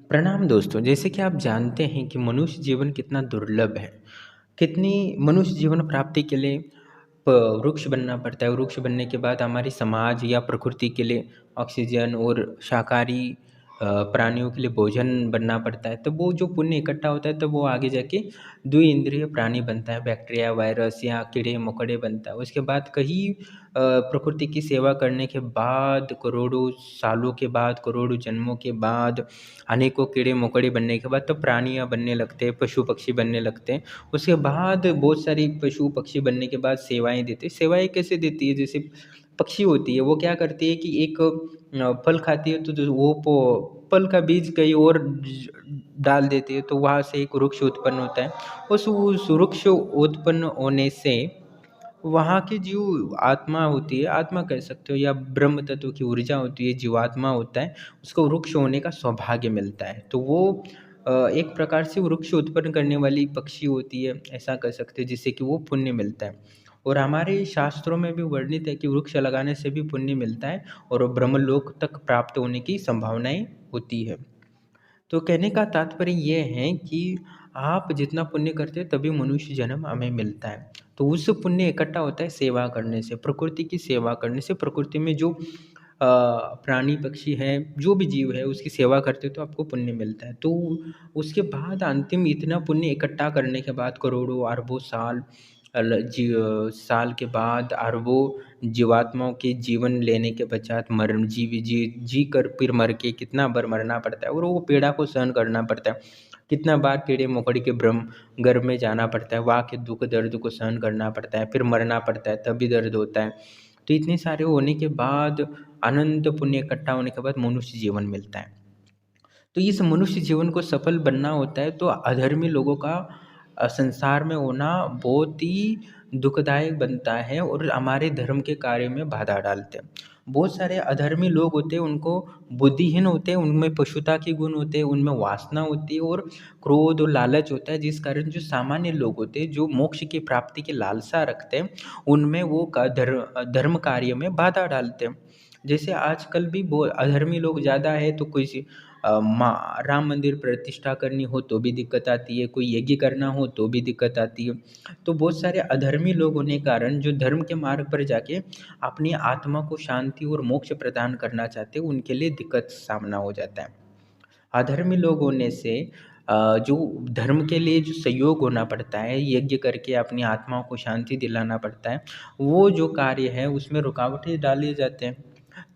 प्रणाम दोस्तों। जैसे कि आप जानते हैं कि मनुष्य जीवन कितना दुर्लभ है। कितनी मनुष्य जीवन प्राप्ति के लिए वृक्ष बनना पड़ता है। वृक्ष बनने के बाद हमारी समाज या प्रकृति के लिए ऑक्सीजन और शाकाहारी प्राणियों के लिए भोजन बनना पड़ता है। तब वो जो पुण्य इकट्ठा होता है तब वो आगे जाके द्विइंद्रिय प्राणी बनता है। बैक्टीरिया, वायरस या कीड़े मकोड़े बनता है। उसके बाद कहीं प्रकृति की सेवा करने के बाद, करोड़ों सालों के बाद, करोड़ों जन्मों के बाद, अनेकों कीड़े मकोड़े बनने के बाद तब प्राणियाँ बनने लगते हैं, पशु पक्षी बनने लगते हैं। उसके बाद बहुत सारी पशु पक्षी बनने के बाद सेवाएँ देते हैं। सेवाएँ कैसे देती है? जैसे पक्षी होती है, वो क्या करती है कि एक फल खाती है, तो जो वो फल का बीज कहीं और डाल देती है, तो वहाँ से एक वृक्ष उत्पन्न होता है। उस वृक्ष उत्पन्न होने से वहाँ की जो आत्मा होती है, आत्मा कह सकते हो, या ब्रह्म तत्व की ऊर्जा होती है, जीवात्मा होता है, उसको वृक्ष होने का सौभाग्य मिलता है। तो वो एक प्रकार से वृक्ष उत्पन्न करने वाली पक्षी होती है, ऐसा कह सकते हैं, जिससे कि वो पुण्य मिलता है। और हमारे शास्त्रों में भी वर्णित है कि वृक्ष लगाने से भी पुण्य मिलता है और ब्रह्मलोक तक प्राप्त होने की संभावनाएं होती है। तो कहने का तात्पर्य ये है कि आप जितना पुण्य करते हैं तभी मनुष्य जन्म हमें मिलता है। तो उस पुण्य इकट्ठा होता है सेवा करने से, प्रकृति की सेवा करने से। प्रकृति में जो प्राणी पक्षी है, जो भी जीव है, उसकी सेवा करते हो तो आपको पुण्य मिलता है। तो उसके बाद अंतिम इतना पुण्य इकट्ठा करने के बाद करोड़ों अरबों साल साल के बाद अरबों जीवात्माओं के जीवन लेने के पश्चात मर जी कर फिर मर के कितना बार मरना पड़ता है और वो पीड़ा को सहन करना पड़ता है। कितना बार कीड़े मकोड़े के ब्रह्म गर्भ में जाना पड़ता है, वहाँ के दुख दर्द को सहन करना पड़ता है, फिर मरना पड़ता है, तभी दर्द होता है। तो इतने सारे होने के बाद, अनंत पुण्य इकट्ठा होने के बाद मनुष्य जीवन मिलता है। तो इस मनुष्य जीवन को सफल बनना होता है तो अधर्मी लोगों का संसार में होना बहुत ही दुखदायक बनता है और हमारे धर्म के कार्य में बाधा डालते हैं। बहुत सारे अधर्मी लोग होते हैं, उनको बुद्धिहीन होते हैं, उनमें पशुता के गुण होते हैं, उनमें वासना होती है और क्रोध और लालच होता है, जिस कारण जो सामान्य लोग होते हैं, जो मोक्ष की प्राप्ति की लालसा रखते हैं, उनमें वो धर्म कार्य में बाधा डालते हैं। जैसे आजकल भी वो अधर्मी लोग ज़्यादा है, तो कोई राम मंदिर प्रतिष्ठा करनी हो तो भी दिक्कत आती है, कोई यज्ञ करना हो तो भी दिक्कत आती है। तो बहुत सारे अधर्मी लोग होने के कारण जो धर्म के मार्ग पर जाके अपनी आत्मा को शांति और मोक्ष प्रदान करना चाहते हैं, उनके लिए दिक्कत सामना हो जाता है। अधर्मी लोग होने से जो धर्म के लिए जो सहयोग होना पड़ता है, यज्ञ करके अपनी आत्माओं को शांति दिलाना पड़ता है, वो जो कार्य है उसमें रुकावटें डाले जाते हैं।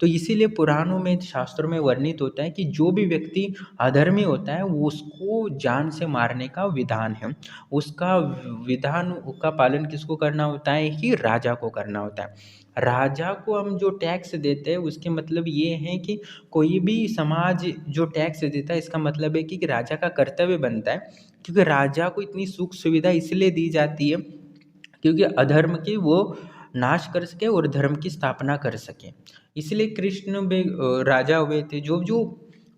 तो इसीलिए पुराणों में, शास्त्रों में वर्णित होता है कि जो भी व्यक्ति अधर्मी होता है वो उसको जान से मारने का विधान है। उसका विधान का पालन किसको करना होता है? कि राजा को करना होता है। राजा को हम जो टैक्स देते हैं उसके मतलब ये है कि कोई भी समाज जो टैक्स देता है, इसका मतलब है कि राजा का कर्तव्य बनता है, क्योंकि राजा को इतनी सुख सुविधा इसलिए दी जाती है क्योंकि अधर्म की वो नाश कर सके और धर्म की स्थापना कर सके। इसलिए कृष्ण भी राजा हुए थे। जो जो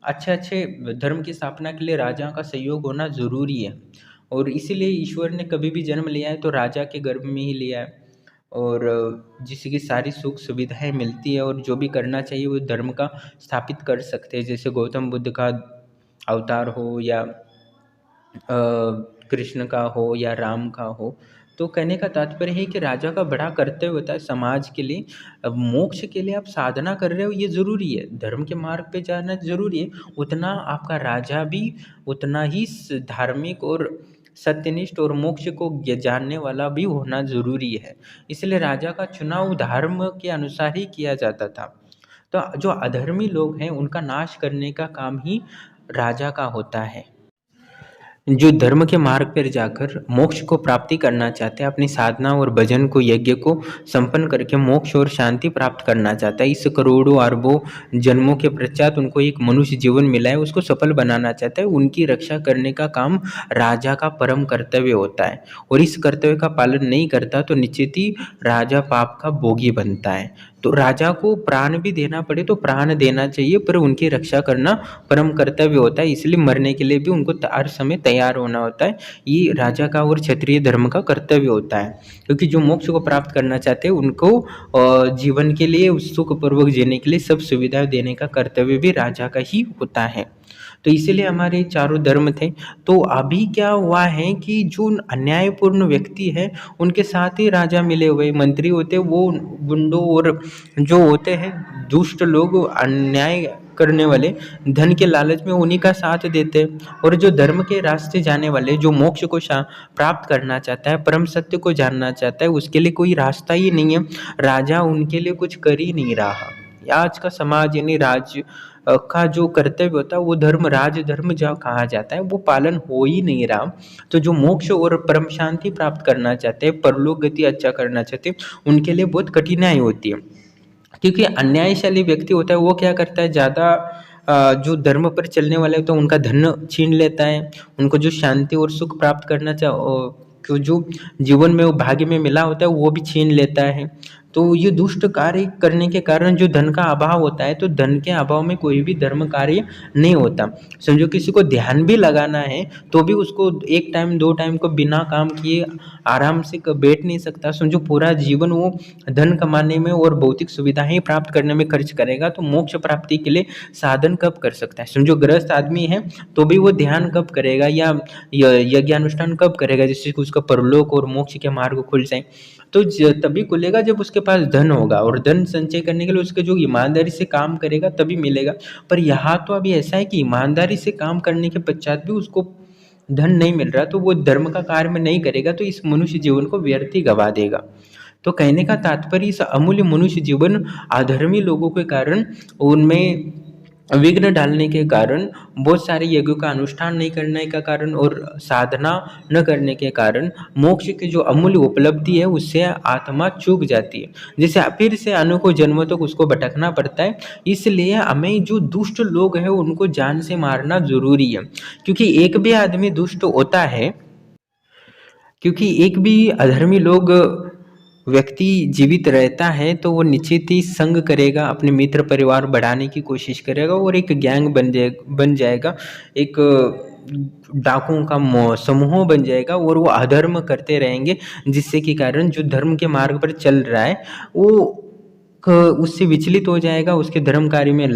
अच्छे अच्छे धर्म की स्थापना के लिए राजा का सहयोग होना ज़रूरी है, और इसीलिए ईश्वर ने कभी भी जन्म लिया है तो राजा के गर्भ में ही लिया है, और जिसकी सारी सुख सुविधाएं मिलती है, और जो भी करना चाहिए वो धर्म का स्थापित कर सकते हैं। जैसे गौतम बुद्ध का अवतार हो, या कृष्ण का हो, या राम का हो। तो कहने का तात्पर्य है कि राजा का बड़ा कर्तव्य होता है समाज के लिए। अब मोक्ष के लिए आप साधना कर रहे हो, ये ज़रूरी है, धर्म के मार्ग पे जाना ज़रूरी है, उतना आपका राजा भी उतना ही धार्मिक और सत्यनिष्ठ और मोक्ष को जानने वाला भी होना ज़रूरी है। इसलिए राजा का चुनाव धर्म के अनुसार ही किया जाता था। तो जो अधर्मी लोग हैं उनका नाश करने का काम ही राजा का होता है। जो धर्म के मार्ग पर जाकर मोक्ष को प्राप्ति करना चाहते हैं, अपनी साधना और भजन को, यज्ञ को संपन्न करके मोक्ष और शांति प्राप्त करना चाहता है, इस करोड़ों अरबों जन्मों के पश्चात उनको एक मनुष्य जीवन मिला है, उसको सफल बनाना चाहता है, उनकी रक्षा करने का काम राजा का परम कर्तव्य होता है। और इस कर्तव्य का पालन नहीं करता तो निश्चित ही राजा पाप का भोगी बनता है। तो राजा को प्राण भी देना पड़े तो प्राण देना चाहिए, पर उनकी रक्षा करना परम कर्तव्य होता है। इसलिए मरने के लिए भी उनको हर समय तैयार होना होता है। ये राजा का और क्षत्रिय धर्म का कर्तव्य होता है, क्योंकि जो मोक्ष को प्राप्त करना चाहते हैं उनको जीवन के लिए सुखपूर्वक जीने के लिए सब सुविधा देने का कर्तव्य भी राजा का ही होता है। तो इसीलिए हमारे चारों धर्म थे। तो अभी क्या हुआ है कि जो अन्यायपूर्ण व्यक्ति है उनके साथ ही राजा मिले हुए मंत्री होते, वो गुंडों और जो होते हैं दुष्ट लोग, अन्याय करने वाले, धन के लालच में उन्हीं का साथ देते हैं। और जो धर्म के रास्ते जाने वाले, जो मोक्ष को प्राप्त करना चाहता है, परम सत्य को जानना चाहता है, उसके लिए कोई रास्ता ही नहीं है। राजा उनके लिए कुछ कर ही नहीं रहा। आज का समाज यानी राज्य का जो कर्तव्य होता है वो धर्म, राज धर्म जो कहा जाता है, वो पालन हो ही नहीं रहा। तो जो मोक्ष और परम शांति प्राप्त करना चाहते हैं, परलोक गति अच्छा करना चाहते हैं, उनके लिए बहुत कठिनाई होती है। क्योंकि अन्यायशाली व्यक्ति होता है वो क्या करता है, ज़्यादा जो धर्म पर चलने वाले होते हैं उनका धन छीन लेता है, उनको जो शांति और सुख प्राप्त करना जो जीवन में वो भाग्य में मिला होता है वो भी छीन लेता है। तो ये दुष्ट कार्य करने के कारण जो धन का अभाव होता है, तो धन के अभाव में कोई भी धर्म कार्य नहीं होता। समझो किसी को ध्यान भी लगाना है तो भी उसको 1 टाइम 2 टाइम को बिना काम किए आराम से बैठ नहीं सकता। समझो पूरा जीवन वो धन कमाने में और भौतिक सुविधाएं प्राप्त करने में खर्च करेगा, तो मोक्ष प्राप्ति के लिए साधन कब कर सकता है। समझो गृहस्थ आदमी है तो भी वो ध्यान कब करेगा या यज्ञानुष्ठान कब करेगा जिससे कि उसका परलोक और मोक्ष के मार्ग खुल जाए। तो तभी खुलेगा जब उसके पास धन होगा, और धन संचय करने के लिए उसके जो ईमानदारी से काम करेगा तभी मिलेगा। पर यहाँ तो अभी ऐसा है कि ईमानदारी से काम करने के पश्चात भी उसको धन नहीं मिल रहा, तो वो धर्म का कार्य में नहीं करेगा, तो इस मनुष्य जीवन को व्यर्थ ही गवा देगा। तो कहने का तात्पर्य, इस अमूल्य मनुष्य जीवन अधर्मी लोगों के कारण, उनमें विघ्न डालने के कारण, बहुत सारे यज्ञों का अनुष्ठान नहीं करने का कारण और साधना न करने के कारण मोक्ष की जो अमूल्य उपलब्धि है उससे आत्मा चूक जाती है, जिससे फिर से अनेकों जन्मों तक उसको भटकना पड़ता है। इसलिए हमें जो दुष्ट लोग हैं उनको जान से मारना जरूरी है, क्योंकि एक भी आदमी दुष्ट होता है, क्योंकि एक भी अधर्मी लोग व्यक्ति जीवित रहता है तो वो निश्चित ही संग करेगा, अपने मित्र परिवार बढ़ाने की कोशिश करेगा और एक गैंग बन जाएगा, एक डाकुओं का समूह बन जाएगा और वो अधर्म करते रहेंगे, जिससे कि कारण जो धर्म के मार्ग पर चल रहा है वो उससे विचलित हो जाएगा, उसके धर्म कार्य में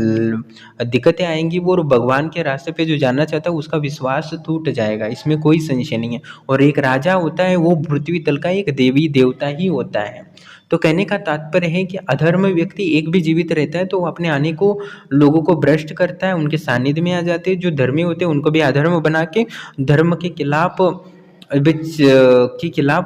दिक्कतें आएंगी, वो भगवान के रास्ते पे जो जाना चाहता है उसका विश्वास टूट जाएगा, इसमें कोई संशय नहीं है। और एक राजा होता है वो पृथ्वी तल का एक देवी देवता ही होता है। तो कहने का तात्पर्य है कि अधर्म व्यक्ति एक भी जीवित रहता है तो वो अपने आने को लोगों को भ्रष्ट करता है, उनके सानिध्य में आ जाते हैं, जो धर्मी होते हैं उनको भी अधर्म बना के धर्म के खिलाफ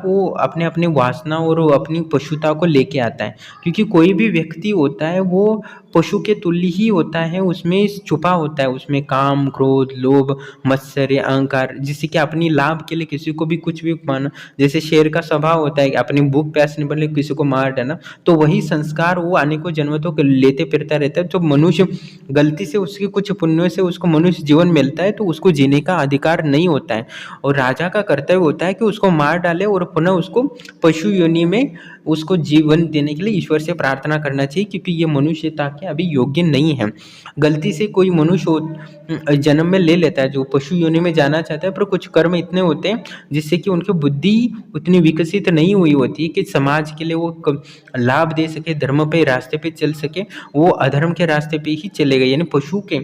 वो अपने अपने वासना और अपनी पशुता को लेके आता है। क्योंकि कोई भी व्यक्ति होता है वो पशु के तुल्य ही होता है, उसमें छुपा होता है, उसमें काम, क्रोध, लोभ, मत्सर्य, अहंकार, जिससे कि अपनी लाभ के लिए किसी को भी कुछ भी माना। जैसे शेर का स्वभाव होता है कि अपनी भूख प्यास निभरने किसी को मार देना, तो वही संस्कार वो अनेकों जन्मों तक लेते फिरता रहता है। तो मनुष्य गलती से उसके कुछ पुण्यों से उसको मनुष्य जीवन मिलता है तो उसको जीने का अधिकार नहीं होता है, और राजा का कर्तव्य होता है कि उसको मार डाले और पुनः उसको पशु योनि में उसको जीवन देने के लिए ईश्वर से प्रार्थना करना चाहिए, क्योंकि ये मनुष्यता के अभी योग्य नहीं है। गलती से कोई मनुष्य जन्म में ले लेता है जो पशु योनि में जाना चाहता है, पर कुछ कर्म इतने होते हैं जिससे कि उनकी बुद्धि उतनी विकसित नहीं हुई होती है कि समाज के लिए वो लाभ दे सके, धर्म पे रास्ते पे चल सके, वो अधर्म के रास्ते पे ही चलेगा, यानी पशु के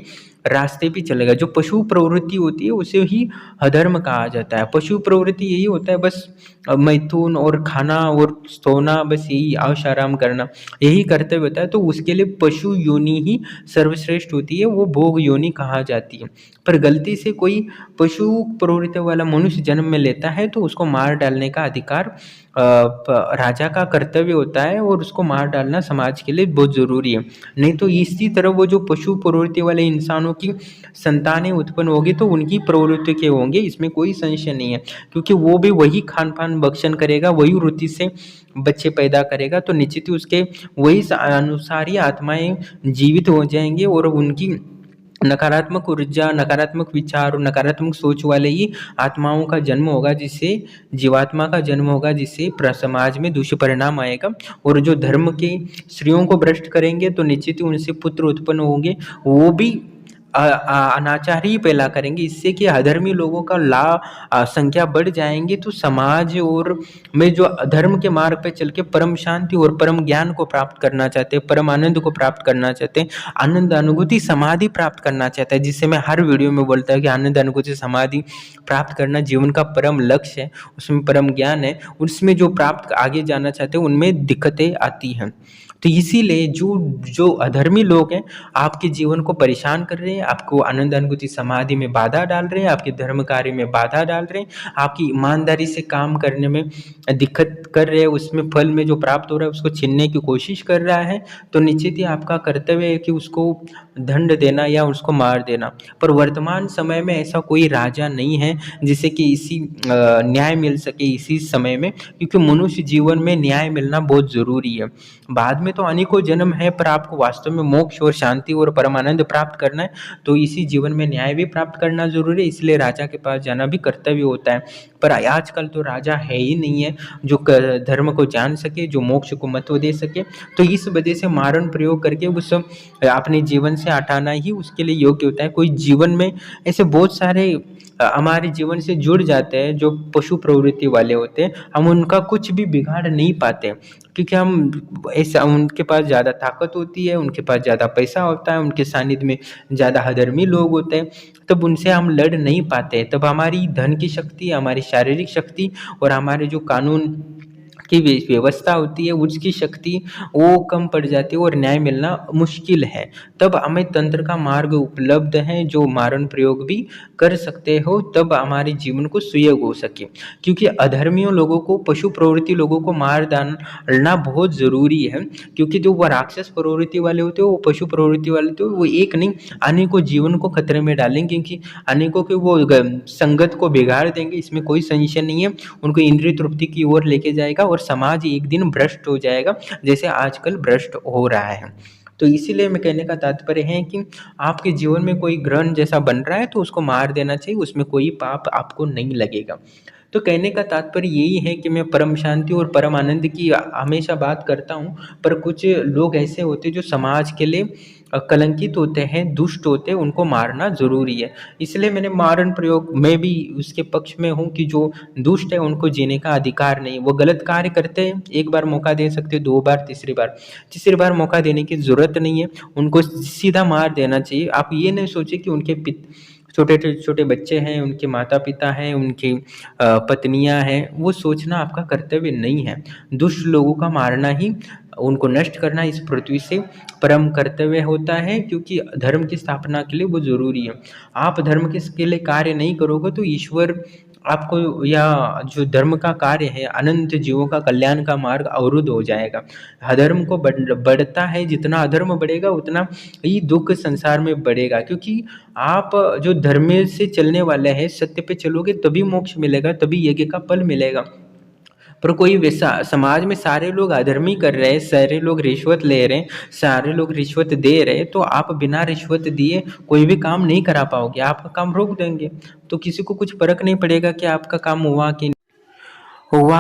रास्ते पे चलेगा। जो पशु प्रवृत्ति होती है उसे ही अधर्म कहा जाता है। पशु प्रवृत्ति यही होता है, बस मैथुन और खाना और सोना, बस यही आश आराम करना, यही कर्तव्य होता है। तो उसके लिए पशु योनि ही सर्वश्रेष्ठ होती है, वो भोग योनि कहा जाती है। पर गलती से कोई पशु प्रवृत्ति वाला मनुष्य जन्म में लेता है तो उसको मार डालने का अधिकार राजा का कर्तव्य होता है, और उसको मार डालना समाज के लिए बहुत ज़रूरी है। नहीं तो इसी तरह वो जो पशु प्रवृत्ति वाले इंसानों की संतानें उत्पन्न होगी तो उनकी प्रवृत्ति के होंगे, इसमें कोई संशय नहीं है, क्योंकि वो भी वही खान पान भक्षण करेगा, वही वृत्ति से बच्चे पैदा करेगा, तो निश्चित ही उसके वही अनुसार ही आत्माएं जीवित हो जाएंगे, और उनकी नकारात्मक ऊर्जा, नकारात्मक विचार और नकारात्मक सोच वाले ही आत्माओं का जन्म होगा, जिससे जीवात्मा का जन्म होगा, जिससे समाज में दुष्परिणाम आएगा। और जो धर्म के स्त्रियों को भ्रष्ट करेंगे तो निश्चित ही उनसे पुत्र उत्पन्न होंगे, वो भी अनाचार ही फैला करेंगे, इससे कि अधर्मी लोगों का संख्या बढ़ जाएंगी। तो समाज और में जो धर्म के मार्ग पे चल के परम शांति और परम ज्ञान को प्राप्त करना चाहते हैं, परम आनंद को प्राप्त करना चाहते हैं, आनंद अनुभूति समाधि प्राप्त करना चाहता है, जिससे मैं हर वीडियो में बोलता हूँ कि आनंद अनुभूति समाधि प्राप्त करना जीवन का परम लक्ष्य है, उसमें परम ज्ञान है, उसमें जो प्राप्त आगे जाना चाहते हैं उनमें दिक्कतें आती हैं। तो इसीलिए जो जो अधर्मी लोग हैं आपके जीवन को परेशान कर रहे हैं, आपको आनंद अनुभूति समाधि में बाधा डाल रहे हैं, आपके धर्म कार्य में बाधा डाल रहे हैं, आपकी ईमानदारी से काम करने में दिक्कत कर रहे हैं, उसमें फल में जो प्राप्त हो रहा है उसको छीनने की कोशिश कर रहा है, तो निश्चित ही आपका कर्तव्य है कि उसको दंड देना या उसको मार देना। पर वर्तमान समय में ऐसा कोई राजा नहीं है जिसे कि इसी न्याय मिल सके इसी समय में, क्योंकि मनुष्य जीवन में न्याय मिलना बहुत ज़रूरी है। बाद में तो अनेकों जन्म है, पर आपको वास्तव में मोक्ष और शांति और परमानंद प्राप्त करना है, तो इसी जीवन में न्याय भी प्राप्त करना जरूरी है, इसलिए राजा के पास जाना भी कर्तव्य होता है। पर आजकल तो राजा है ही नहीं है जो धर्म को जान सके, जो मोक्ष को महत्व दे सके, तो इस वजह से मारण प्रयोग करके उस अपने जीवन से हटाना ही उसके लिए योग्य होता है। कोई जीवन में ऐसे बहुत सारे हमारे जीवन से जुड़ जाते हैं जो पशु प्रवृत्ति वाले होते हैं, हम उनका कुछ भी बिगाड़ नहीं पाते, क्योंकि हम ऐसा उनके पास ज़्यादा ताकत होती है, उनके पास ज़्यादा पैसा होता है, उनके सानिध्य में ज़्यादा अधर्मी लोग होते हैं, तब उनसे हम लड़ नहीं पाते। तब हमारी धन की शक्ति, हमारी शारीरिक शक्ति और हमारे जो कानून की व्यवस्था होती है उसकी शक्ति वो कम पड़ जाती है और न्याय मिलना मुश्किल है। तब हमें तंत्र का मार्ग उपलब्ध है जो मारण प्रयोग भी कर सकते हो, तब हमारे जीवन को सुयोग हो सके, क्योंकि अधर्मियों लोगों को, पशु प्रवृत्ति लोगों को मार डालना बहुत ज़रूरी है, क्योंकि जो वो राक्षस प्रवृत्ति वाले होते हैं, वो पशु प्रवृत्ति वाले होते हैं, वो एक नहीं अनेकों जीवन को खतरे में डालेंगे, क्योंकि अनेकों के वो संगत को बिगाड़ देंगे, इसमें कोई संशय नहीं है, उनको इंद्रिय तृप्ति की ओर लेके जाएगा और समाज एक दिन भ्रष्ट हो जाएगा, जैसे आजकल भ्रष्ट हो रहा है। तो इसीलिए मैं कहने का तात्पर्य है कि आपके जीवन में कोई ग्रहण जैसा बन रहा है तो उसको मार देना चाहिए, उसमें कोई पाप आपको नहीं लगेगा। तो कहने का तात्पर्य यही है कि मैं परम शांति और परम आनंद की हमेशा बात करता हूँ, पर कुछ लोग ऐसे होते हैं जो समाज के लिए कलंकित होते हैं, दुष्ट होते हैं, उनको मारना ज़रूरी है। इसलिए मैंने मारण प्रयोग में भी उसके पक्ष में हूँ कि जो दुष्ट है उनको जीने का अधिकार नहीं, वो गलत कार्य करते हैं, एक बार मौका दे सकते हैं, 2 बार, तीसरी बार मौका देने की ज़रूरत नहीं है, उनको सीधा मार देना चाहिए। आप ये नहीं सोचिए कि उनके छोटे छोटे बच्चे हैं, उनके माता पिता हैं, उनकी पत्नियां हैं, वो सोचना आपका कर्तव्य नहीं है। दुष्ट लोगों का मारना ही, उनको नष्ट करना इस पृथ्वी से परम कर्तव्य होता है, क्योंकि धर्म की स्थापना के लिए वो जरूरी है। आप धर्म के लिए कार्य नहीं करोगे तो ईश्वर आपको, या जो धर्म का कार्य है, अनंत जीवों का कल्याण का मार्ग अवरुद्ध हो जाएगा। अधर्म को बढ़ता है, जितना अधर्म बढ़ेगा उतना ही दुख संसार में बढ़ेगा, क्योंकि आप जो धर्म से चलने वाले हैं, सत्य पे चलोगे तभी मोक्ष मिलेगा, तभी यज्ञ का फल मिलेगा। पर कोई वैसा समाज में सारे लोग अधर्मी कर रहे हैं, सारे लोग रिश्वत ले रहे हैं, सारे लोग रिश्वत दे रहे हैं, तो आप बिना रिश्वत दिए कोई भी काम नहीं करा पाओगे, आपका काम रोक देंगे, तो किसी को कुछ फर्क नहीं पड़ेगा कि आपका काम हुआ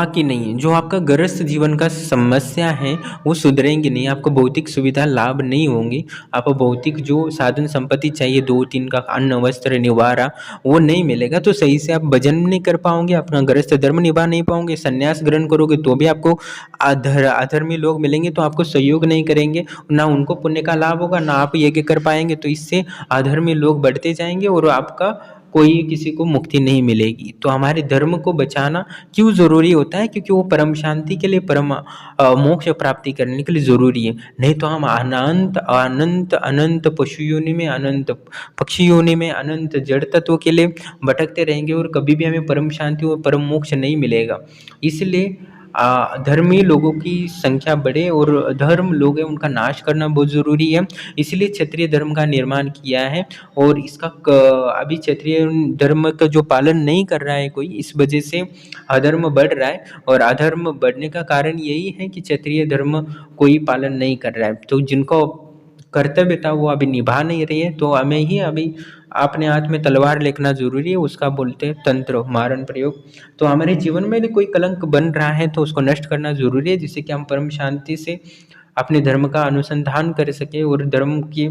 कि नहीं। जो आपका गृहस्थ जीवन का समस्या है वो सुधरेंगे नहीं, आपको भौतिक सुविधा लाभ नहीं होंगी, आपको भौतिक जो साधन संपत्ति चाहिए, 2-3 का अन्न वस्त्र निवारा, वो नहीं मिलेगा, तो सही से आप भजन नहीं कर पाओगे, अपना गृहस्थ धर्म निभा नहीं पाओगे, संन्यास ग्रहण करोगे तो भी आपको अधर्मी लोग मिलेंगे, तो आपको सहयोग नहीं करेंगे, ना उनको पुण्य का लाभ होगा, ना आप यज्ञ कर पाएंगे, तो इससे अधर्मी लोग बढ़ते जाएंगे और आपका कोई किसी को मुक्ति नहीं मिलेगी। तो हमारे धर्म को बचाना क्यों ज़रूरी होता है? क्योंकि वो परम शांति के लिए, परम मोक्ष प्राप्ति करने के लिए ज़रूरी है। नहीं तो हम अनंत अनंत अनंत पशु योनि में, अनंत पक्षी योनि में, अनंत जड़ तत्वों के लिए भटकते रहेंगे और कभी भी हमें परम शांति और परम मोक्ष नहीं मिलेगा। इसलिए धर्मी लोगों की संख्या बढ़े और धर्म लोग हैं उनका नाश करना बहुत ज़रूरी है। इसलिए क्षत्रिय धर्म का निर्माण किया है और इसका अभी क्षत्रिय धर्म का जो पालन नहीं कर रहा है कोई, इस वजह से अधर्म बढ़ रहा है, और अधर्म बढ़ने का कारण यही है कि क्षत्रिय धर्म कोई पालन नहीं कर रहा है। तो जिनको कर्तव्य था वो अभी निभा नहीं रही है, तो हमें ही अभी अपने हाथ में तलवार लेना जरूरी है, उसका बोलते हैं तंत्र, मारण प्रयोग। तो हमारे जीवन में भी कोई कलंक बन रहा है तो उसको नष्ट करना जरूरी है, जिससे कि हम परम शांति से अपने धर्म का अनुसंधान कर सके और धर्म की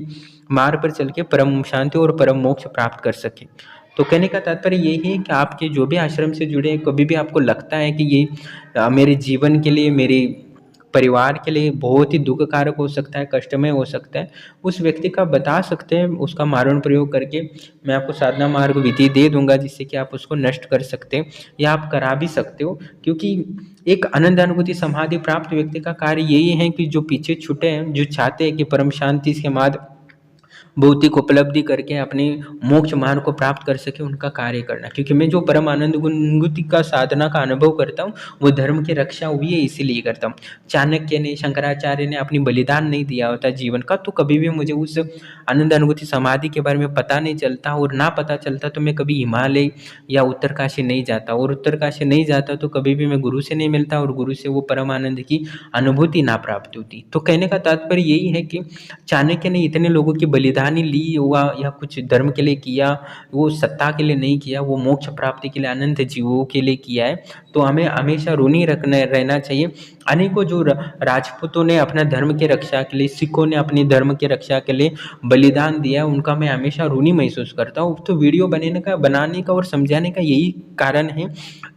मार्ग पर चल के परम शांति और परम मोक्ष प्राप्त कर सके। तो कहने का तात्पर्य यही है कि आपके जो भी आश्रम से जुड़े हैं, कभी भी आपको लगता है कि ये मेरे जीवन के लिए, मेरे परिवार के लिए बहुत ही दुखकारक हो सकता है, कष्टमय हो सकता है, उस व्यक्ति का बता सकते हैं, उसका मारण प्रयोग करके मैं आपको साधना मार्ग विधि दे दूंगा, जिससे कि आप उसको नष्ट कर सकते हैं या आप करा भी सकते हो। क्योंकि एक आनंद अनुभूति समाधि प्राप्त व्यक्ति का कार्य यही है कि जो पीछे छूटे हैं, जो चाहते हैं कि परम शांति के बाद भौतिक उपलब्धि करके अपने मोक्ष मार्ग को प्राप्त कर सके, उनका कार्य करना। क्योंकि मैं जो परम आनंद गुणगुति का साधना का अनुभव करता हूँ, वो धर्म की रक्षा हुई है इसीलिए करता हूँ। चाणक्य ने, शंकराचार्य ने अपनी बलिदान नहीं दिया होता जीवन का, तो कभी भी मुझे उस आनंद अनुभूति समाधि के बारे में पता नहीं चलता, और ना पता चलता तो मैं कभी हिमालय या उत्तरकाशी नहीं जाता, और उत्तरकाशी नहीं जाता तो कभी भी मैं गुरु से नहीं मिलता, और गुरु से वो परम आनंद की अनुभूति ना प्राप्त होती। तो कहने का तात्पर्य यही है कि चाणक्य ने इतने लोगों की बलिदानी ली हुआ या कुछ धर्म के लिए किया, वो सत्ता के लिए नहीं किया, वो मोक्ष प्राप्ति के लिए अनंत जीवों के लिए किया है। तो हमें हमेशा ऋणी रहना चाहिए। अनेकों जो राजपूतों ने अपना धर्म की रक्षा के लिए, सिखों ने अपने धर्म की रक्षा के लिए बलिदान दिया, उनका मैं हमेशा ऋणी महसूस करता हूँ। तो वीडियो बनाने का और समझाने का यही कारण है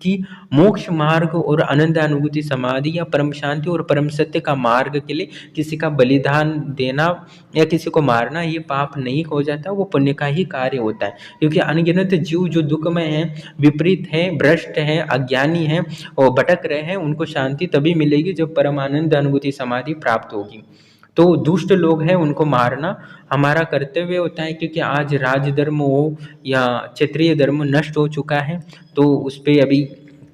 कि मोक्ष मार्ग और आनंद अनुभूति समाधि या परम शांति और परम सत्य का मार्ग के लिए किसी का बलिदान देना या किसी को मारना ये पाप नहीं हो जाता, वो पुण्य का ही कार्य होता है। क्योंकि अनगिनत जीव जो दुखमय हैं, विपरीत हैं, भ्रष्ट हैं, अज्ञानी हैं और भटक रहे हैं, उनको शांति तभी मिलेगी जब परमानंद अनुभूति समाधि प्राप्त होगी। तो दुष्ट लोग हैं, उनको मारना हमारा कर्तव्य होता है। क्योंकि आज राजधर्म हो या क्षत्रिय धर्म नष्ट हो चुका है, तो उस पर अभी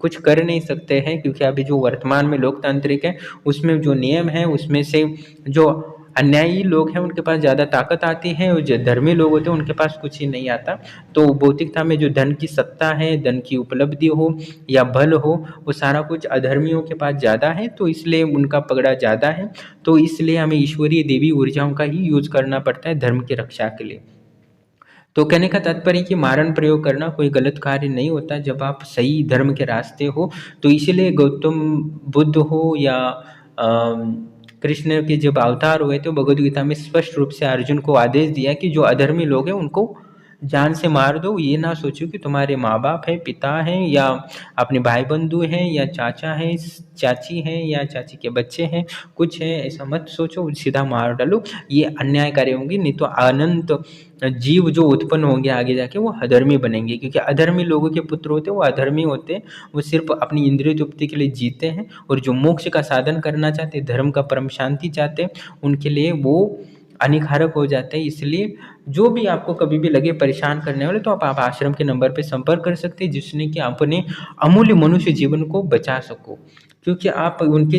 कुछ कर नहीं सकते हैं। क्योंकि अभी जो वर्तमान में लोकतांत्रिक है, उसमें जो नियम है, उसमें से जो अन्यायी लोग हैं उनके पास ज़्यादा ताकत आती है, और जो धर्मी लोग होते हैं उनके पास कुछ ही नहीं आता। तो भौतिकता में जो धन की सत्ता है, धन की उपलब्धि हो या बल हो, वो सारा कुछ अधर्मियों के पास ज़्यादा है, तो इसलिए उनका पगड़ा ज़्यादा है। तो इसलिए हमें ईश्वरीय देवी ऊर्जाओं का ही यूज करना पड़ता है धर्म की रक्षा के लिए। तो कहने का तात्पर्य कि मारण प्रयोग करना कोई गलत कार्य नहीं होता जब आप सही धर्म के रास्ते हो। तो इसीलिए गौतम बुद्ध हो या कृष्ण के जब अवतार हुए तो भगवद गीता में स्पष्ट रूप से अर्जुन को आदेश दिया कि जो अधर्मी लोग हैं उनको जान से मार दो। ये ना सोचो कि तुम्हारे माँ बाप हैं, पिता हैं, या अपने भाई बंधु हैं, या चाचा हैं, चाची हैं, या चाची के बच्चे हैं, कुछ है, ऐसा मत सोचो, सीधा मार डालो। ये अन्यायकारी होंगे, नहीं तो अनंत जीव जो उत्पन्न होंगे आगे जाके वो अधर्मी बनेंगे। क्योंकि अधर्मी लोगों के पुत्र होते हैं वो अधर्मी होते हैं, वो सिर्फ अपनी इंद्रिय तृप्ति के लिए जीते हैं। और जो मोक्ष का साधन करना चाहते हैं, धर्म का परम शांति चाहते हैं, उनके लिए वो हानिकारक हो जाते हैं। इसलिए जो भी आपको कभी भी लगे परेशान करने वाले, तो आप आश्रम के नंबर पे संपर्क कर सकते हैं, जिसने कि अपने अमूल्य मनुष्य जीवन को बचा सको। क्योंकि आप उनके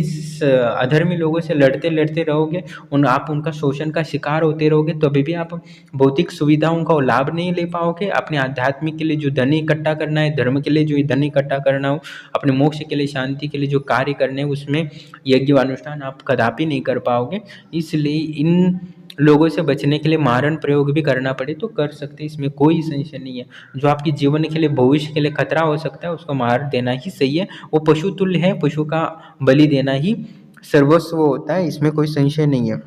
अधर्मी लोगों से लड़ते लड़ते रहोगे, आप उनका शोषण का शिकार होते रहोगे, तो अभी भी आप भौतिक सुविधाओं का लाभ नहीं ले पाओगे। अपने आध्यात्मिक के लिए जो धन इकट्ठा करना है, धर्म के लिए जो धन इकट्ठा करना हो, अपने मोक्ष के लिए, शांति के लिए जो कार्य करने हैं, उसमें यज्ञ अनुष्ठान आप कदापि नहीं कर पाओगे। इसलिए इन लोगों से बचने के लिए मारण प्रयोग भी करना पड़े तो कर सकते, इसमें कोई संशय नहीं है। जो आपके जीवन के लिए, भविष्य के लिए खतरा हो सकता है, उसको मार देना ही सही है। वो पशु तुल्य है, पशु का बलि देना ही सर्वस्व होता है, इसमें कोई संशय नहीं है।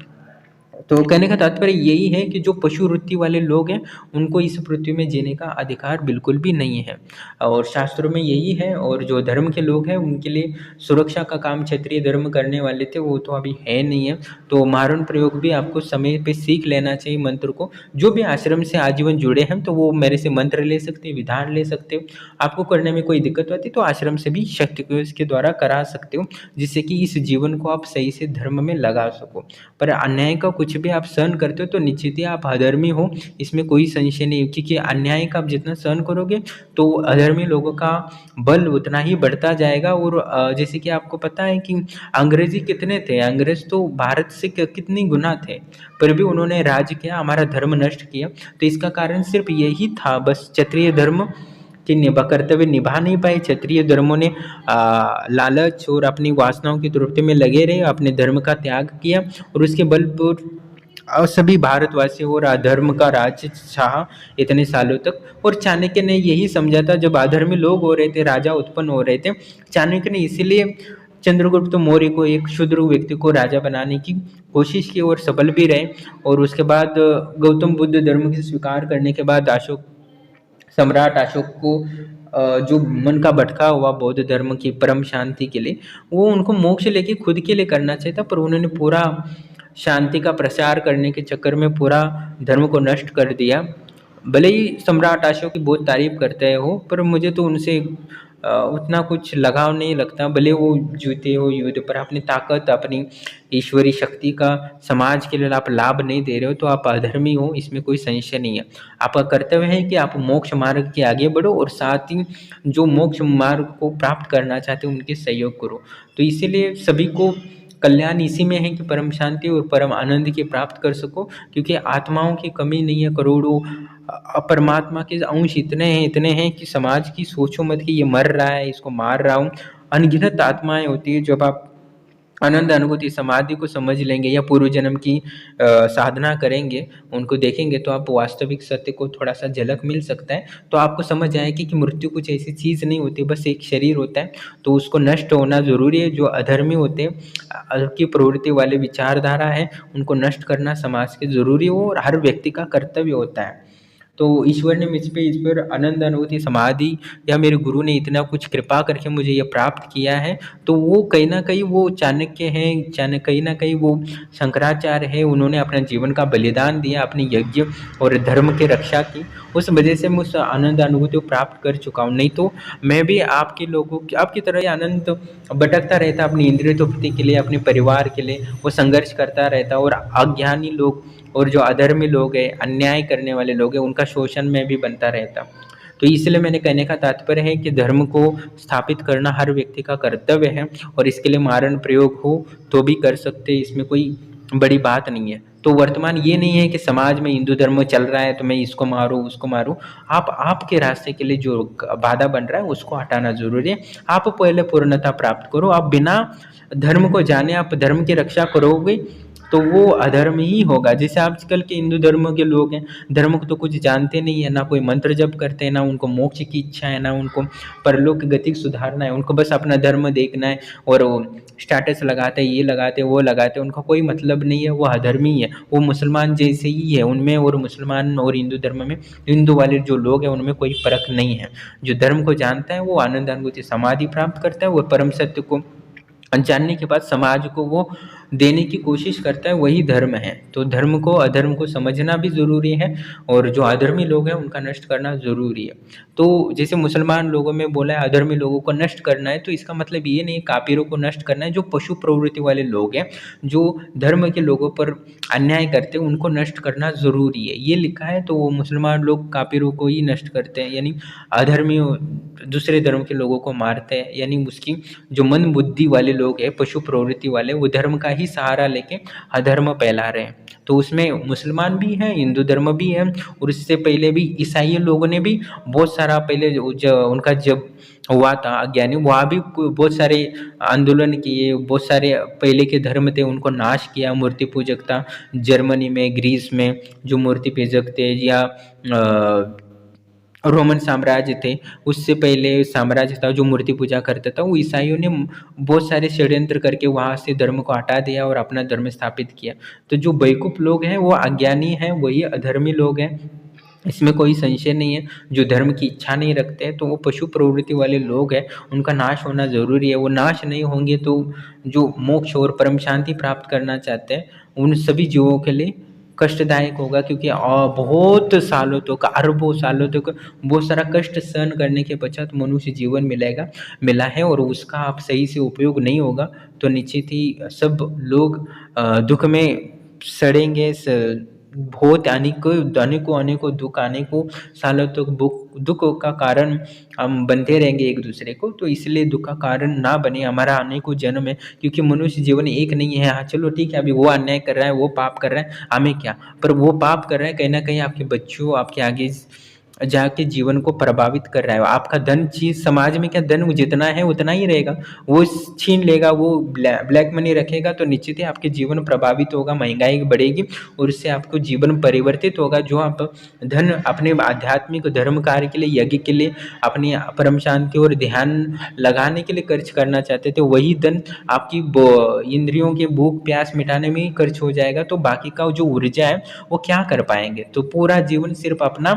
तो कहने का तात्पर्य यही है कि जो पशु वृत्ति वाले लोग हैं उनको इस पृथ्वी में जीने का अधिकार बिल्कुल भी नहीं है, और शास्त्रों में यही है। और जो धर्म के लोग हैं उनके लिए सुरक्षा का काम क्षत्रिय धर्म करने वाले थे, वो तो अभी है नहीं है। तो मारण प्रयोग भी आपको समय पे सीख लेना चाहिए मंत्र को। जो भी आश्रम से आजीवन जुड़े हैं तो वो मेरे से मंत्र ले सकते, विधान ले सकते हो। आपको करने में कोई दिक्कत होती तो आश्रम से भी शक्ति को इसके द्वारा करा सकते हो, जिससे कि इस जीवन को आप सही से धर्म में लगा सको। पर अन्याय का कुछ भी आप सहन करते हो तो निश्चित ही आप अधर्मी हो, इसमें कोई संशय नहीं। क्योंकि अन्याय का आप जितना सहन करोगे तो अधर्मी लोगों का बल उतना ही बढ़ता जाएगा। और जैसे कि आपको पता है कि अंग्रेजी कितने थे, अंग्रेज तो भारत से कितनी गुना थे, पर भी उन्होंने राज किया, हमारा धर्म नष्ट किया। तो इसका कारण सिर्फ यही था, बस क्षत्रिय धर्म कि कर्तव्य निभा नहीं पाए। क्षत्रिय धर्मों ने लालच और अपनी वासनाओं की तृप्ति में लगे रहे, अपने धर्म का त्याग किया, और उसके बल पर सभी भारतवासी और अधर्म का राज्य चाहा इतने सालों तक। और चाणक्य ने यही समझा था, जब अधर्मी लोग हो रहे थे, राजा उत्पन्न हो रहे थे, चाणक्य ने इसीलिए चंद्रगुप्त मौर्य को एक क्षुद्र व्यक्ति को राजा बनाने की कोशिश की और सफल भी रहे। और उसके बाद गौतम बुद्ध धर्म के स्वीकार करने के बाद सम्राट अशोक को जो मन का भटका हुआ बौद्ध धर्म की परम शांति के लिए, वो उनको मोक्ष लेके खुद के लिए करना चाहिए था, पर उन्होंने पूरा शांति का प्रचार करने के चक्कर में पूरा धर्म को नष्ट कर दिया। भले ही सम्राट अशोक की बहुत तारीफ करते हो, पर मुझे तो उनसे उतना कुछ लगाव नहीं लगता। भले वो जीते हो युद्ध पर, अपनी ताकत अपनी ईश्वरी शक्ति का समाज के लिए आप लाभ नहीं दे रहे हो तो आप अधर्मी हो, इसमें कोई संशय नहीं है। आपका कर्तव्य है कि आप मोक्ष मार्ग के आगे बढ़ो और साथ ही जो मोक्ष मार्ग को प्राप्त करना चाहते हो उनके सहयोग करो। तो इसीलिए सभी को कल्याण इसी में है कि परम शांति और परम आनंद की प्राप्त कर सको, क्योंकि आत्माओं की कमी नहीं है। करोड़ों परमात्मा के अंश इतने हैं कि समाज की सोचो मत कि ये मर रहा है इसको मार रहा हूँ। अनगिनत आत्माएं होती है। जब आप आनंद अनुभूति समाधि को समझ लेंगे या पूर्व जन्म की साधना करेंगे, उनको देखेंगे, तो आप वास्तविक सत्य को थोड़ा सा झलक मिल सकता है। तो आपको समझ आएगी कि मृत्यु कुछ ऐसी चीज़ नहीं होती, बस एक शरीर होता है, तो उसको नष्ट होना ज़रूरी है। जो अधर्मी होते हैं, की प्रवृत्ति वाले विचारधारा है, उनको नष्ट करना समाज के ज़रूरी हो और हर व्यक्ति का कर्तव्य होता है। तो ईश्वर ने मुझ पे इस पर आनंद अनुभूति समाधि या मेरे गुरु ने इतना कुछ कृपा करके मुझे ये प्राप्त किया है, तो वो कहीं ना कहीं वो चाणक्य हैं, कहीं ना कहीं वो शंकराचार्य है। उन्होंने अपना जीवन का बलिदान दिया, अपने यज्ञ और धर्म की रक्षा की, उस वजह से मैं उस आनंद अनुभूति को प्राप्त कर चुका हूँ। नहीं तो मैं भी आपकी तरह ही आनंद भटकता रहता अपनी इंद्रिय तृप्ति के लिए, अपने परिवार के लिए वो संघर्ष करता रहता। और अज्ञानी लोग और जो अधर्मी लोग हैं, अन्याय करने वाले लोग हैं, उनका शोषण में भी बनता रहता। तो इसलिए मैंने कहने का तात्पर्य है कि धर्म को स्थापित करना हर व्यक्ति का कर्तव्य है, और इसके लिए मारण प्रयोग हो तो भी कर सकते हैं, इसमें कोई बड़ी बात नहीं है। तो वर्तमान ये नहीं है कि समाज में हिंदू धर्म चल रहा है तो मैं इसको मारूं उसको मारूं। आप आपके रास्ते के लिए जो बाधा बन रहा है उसको हटाना जरूरी है। आप पहले पूर्णता प्राप्त करो। आप बिना धर्म को जाने आप धर्म की रक्षा करोगे तो वो अधर्म ही होगा। जैसे आजकल के हिंदू धर्म के लोग हैं, धर्म को तो कुछ जानते नहीं है, ना कोई मंत्र जप करते हैं, ना उनको मोक्ष की इच्छा है, ना उनको परलोक की गति सुधारना है। उनको बस अपना धर्म देखना है और वो स्टेटस लगाते हैं, ये लगाते हैं, वो लगाते हैं, उनका कोई मतलब नहीं है, वो अधर्मी है। वो मुसलमान जैसे ही है उनमें, और मुसलमान और हिंदू धर्म में हिंदू वाले जो लोग हैं उनमें कोई फर्क नहीं है। जो धर्म को जानता है वो आनंद अनुभूति समाधि प्राप्त करता है, और परम सत्य को जानने के बाद समाज को वो देने की कोशिश करता है, वही धर्म है। तो धर्म को अधर्म को समझना भी ज़रूरी है, और जो अधर्मी लोग हैं उनका नष्ट करना ज़रूरी है। तो जैसे मुसलमान लोगों में बोला है अधर्मी लोगों को नष्ट करना है, तो इसका मतलब ये नहीं काफिरों को नष्ट करना है। जो पशु प्रवृत्ति वाले लोग हैं, जो धर्म के लोगों पर अन्याय करते हैं, उनको नष्ट करना ज़रूरी है, ये लिखा है। तो वो मुसलमान लोग काफिरों को ही नष्ट करते हैं, यानी अधर्मी दूसरे धर्म के लोगों को मारते हैं। यानी उसकी जो मन बुद्धि वाले लोग हैं, पशु प्रवृत्ति वाले, वो धर्म का ही सहारा लेके अधर्म फैला रहे हैं। तो उसमें मुसलमान भी हैं, हिंदू धर्म भी है, और इससे पहले भी ईसाई लोगों ने भी बहुत सारा पहले उनका जब हुआ था अज्ञानी, वहाँ भी बहुत सारे आंदोलन किए, बहुत सारे पहले के धर्म थे उनको नाश किया। मूर्ति पूजक था जर्मनी में, ग्रीस में जो मूर्ति पूजक थे, या रोमन साम्राज्य थे, उससे पहले साम्राज्य था जो मूर्ति पूजा करता था, वो ईसाइयों ने बहुत सारे षड्यंत्र करके वहाँ से धर्म को हटा दिया और अपना धर्म स्थापित किया। तो जो बेवकूफ़ लोग हैं वो अज्ञानी हैं, वही अधर्मी लोग हैं, इसमें कोई संशय नहीं है। जो धर्म की इच्छा नहीं रखते तो वो पशु प्रवृत्ति वाले लोग हैं, उनका नाश होना ज़रूरी है। वो नाश नहीं होंगे तो जो मोक्ष और परम शांति प्राप्त करना चाहते हैं उन सभी जीवों के लिए कष्टदायक होगा, क्योंकि बहुत सालों तक, अरबों सालों तक बहुत सारा कष्ट सहन करने के पश्चात मनुष्य जीवन मिला है, और उसका आप सही से उपयोग नहीं होगा तो निश्चित ही सब लोग दुख में सड़ेंगे। बहुत अनेकों दुख, अनेकों सालों तक दुख का कारण हम बनते रहेंगे एक दूसरे को। तो इसलिए दुख का कारण ना बने, हमारा अनेकों जन्म है, क्योंकि मनुष्य जीवन एक नहीं है। हाँ चलो ठीक है, अभी वो अन्याय कर रहा है, वो पाप कर रहा है, हमें क्या, पर वो पाप कर रहा है कहीं ना कहीं आपके बच्चों, आपके आगे जाके जीवन को प्रभावित कर रहा है। आपका धन चीज़ समाज में क्या धन जितना है उतना ही रहेगा, वो छीन लेगा, वो ब्लैक मनी रखेगा तो निश्चित ही आपके जीवन प्रभावित होगा, महंगाई बढ़ेगी और उससे आपको जीवन परिवर्तित होगा। जो आप धन अपने आध्यात्मिक धर्म कार्य के लिए, यज्ञ के लिए, अपनी परम शांति और ध्यान लगाने के लिए खर्च करना चाहते थे, वही धन आपकी इंद्रियों के भूख प्यास मिटाने में ही खर्च हो जाएगा। तो बाकी का जो ऊर्जा है वो क्या कर पाएंगे। तो पूरा जीवन सिर्फ अपना